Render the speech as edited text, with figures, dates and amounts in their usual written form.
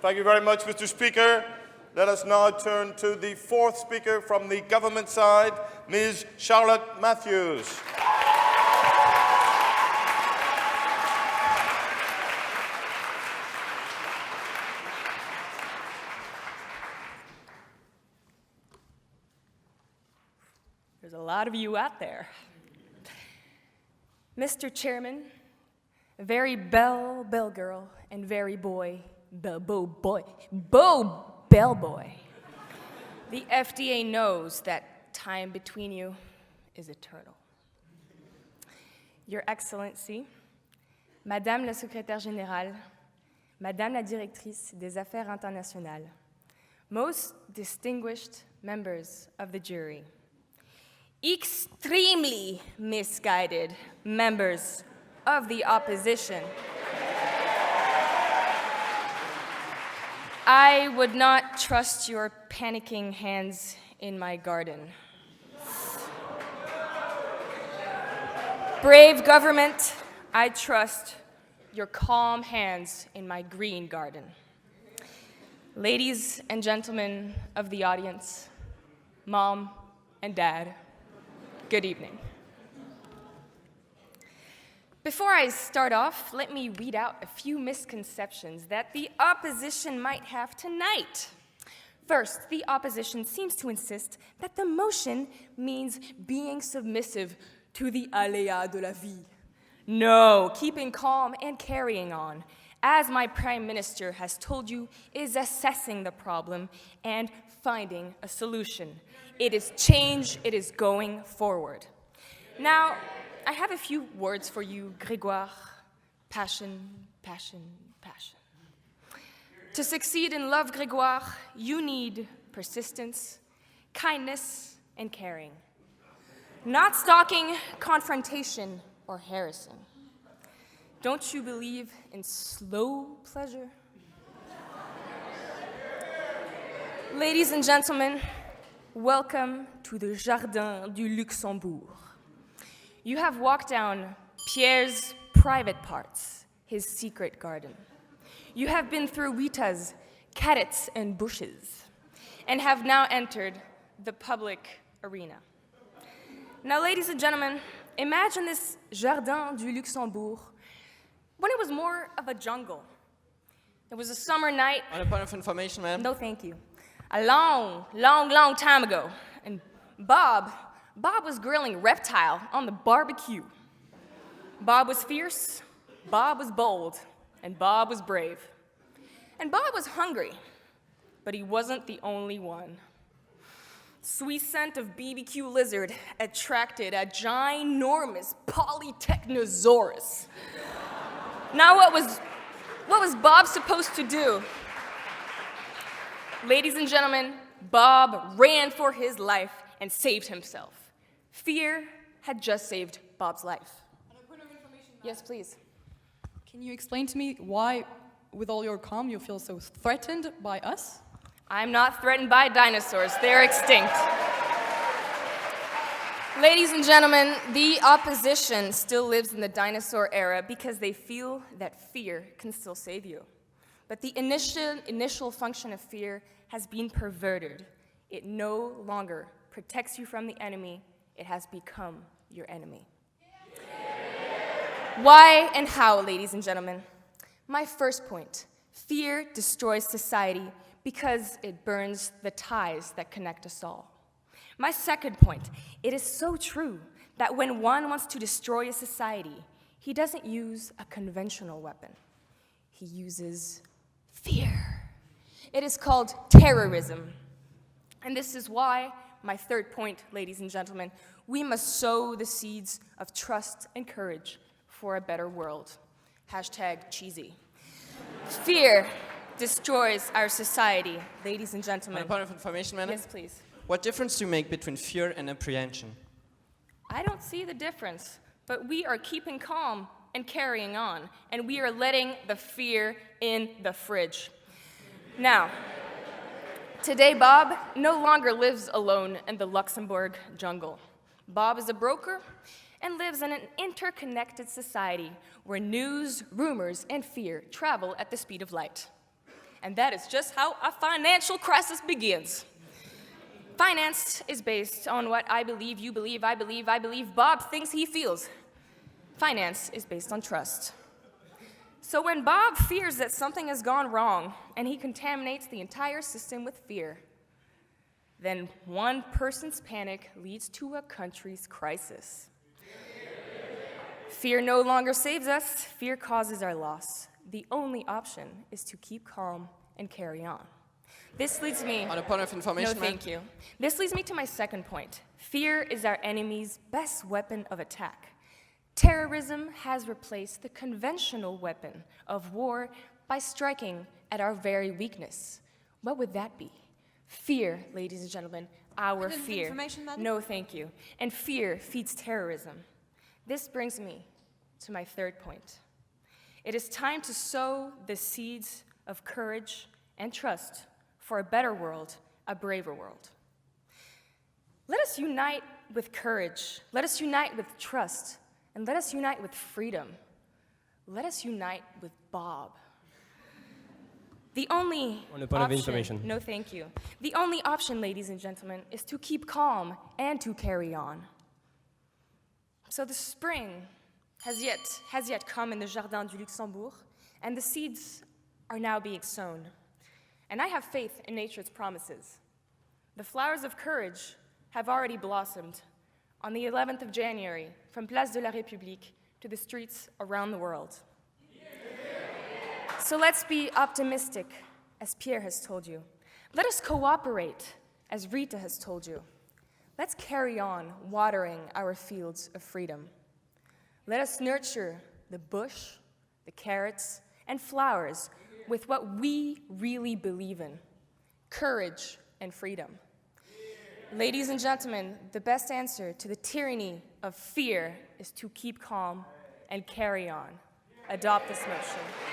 Thank you very much, Mr. Speaker. Let us now turn to the fourth speaker from the government side, Ms. Charlotte Matthews. There's a lot of you out there. Mr. Chairman, very bell girl, and very bellboy. The FDA knows that time between you is eternal. Your Excellency, Madame la Secrétaire Générale, Madame la Directrice des Affaires Internationales, most distinguished members of the jury, extremely misguided members of the opposition, I would not trust your panicking hands in my garden. Brave government, I trust your calm hands in my green garden. Ladies and gentlemen of the audience, Mom and Dad, good evening. Before I start off, let me weed out a few misconceptions that the opposition might have tonight. First, the opposition seems to insist that the motion means being submissive to the aléas de la vie. No, keeping calm and carrying on, as my Prime Minister has told you, is assessing the problem and finding a solution. It is change, it is going forward. Now, I have a few words for you, Grégoire. Passion, passion, passion. To succeed in love, Grégoire, you need persistence, kindness, and caring. Not stalking, confrontation, or harassing. Don't you believe in slow pleasure? Ladies and gentlemen, welcome to the Jardin du Luxembourg. You have walked down Pierre's private parts, his secret garden. You have been through Rita's carrots and bushes, and have now entered the public arena. Now, ladies and gentlemen, imagine this Jardin du Luxembourg when it was more of a jungle. It was a summer night. On a point of information, ma'am. No, thank you. A long time ago, and Bob was grilling reptile on the barbecue. Bob was fierce, Bob was bold, and Bob was brave. And Bob was hungry, but he wasn't the only one. Sweet scent of BBQ lizard attracted a ginormous Polytechnosaurus. Now what was Bob supposed to do? Ladies and gentlemen, Bob ran for his life and saved himself. Fear had just saved Bob's life. And a point of information, Yes, please. Can you explain to me why, with all your calm, you feel so threatened by us? I'm not threatened by dinosaurs. They're extinct. Ladies and gentlemen, the opposition still lives in the dinosaur era because they feel that fear can still save you. But the initial function of fear has been perverted. It no longer protects you from the enemy. It has become your enemy. Why and how, ladies and gentlemen? My first point, fear destroys society because it burns the ties that connect us all. My second point, it is so true that when one wants to destroy a society, he doesn't use a conventional weapon. He uses fear. It is called terrorism. And this is why, my third point, ladies and gentlemen, we must sow the seeds of trust and courage for a better world. Hashtag cheesy. Fear destroys our society, ladies and gentlemen. On a point of information, madam. Yes, please. What difference do you make between fear and apprehension? I don't see the difference, but we are keeping calm and carrying on, and we are letting the fear in the fridge. Now, today Bob no longer lives alone in the Luxembourg jungle. Bob is a broker and lives in an interconnected society where news, rumors, and fear travel at the speed of light. And that is just how a financial crisis begins. Finance is based on what I believe, you believe, I believe Bob thinks he feels. Finance is based on trust. So when Bob fears that something has gone wrong and he contaminates the entire system with fear, then one person's panic leads to a country's crisis. Fear no longer saves us, fear causes our loss. The only option is to keep calm and carry on. This leads me... On a point of information, No, thank you. This leads me to my second point. Fear is our enemy's best weapon of attack. Terrorism has replaced the conventional weapon of war by striking at our very weakness. What would that be? Fear, ladies and gentlemen, our fear. Information, madam? No, thank you. And fear feeds terrorism. This brings me to my third point. It is time to sow the seeds of courage and trust for a better world, a braver world. Let us unite with courage. Let us unite with trust. And let us unite with freedom. Let us unite with Bob. The only On a point of option, information. no thank you. The only option, ladies and gentlemen, is to keep calm and to carry on. So the spring has yet come in the Jardin du Luxembourg, and the seeds are now being sown. And I have faith in nature's promises. The flowers of courage have already blossomed on the 11th of January from Place de la République to the streets around the world. So let's be optimistic, as Pierre has told you. Let us cooperate, as Rita has told you. Let's carry on watering our fields of freedom. Let us nurture the bush, the carrots, and flowers with what we really believe in, courage and freedom. Ladies and gentlemen, the best answer to the tyranny of fear is to keep calm and carry on. Adopt this motion.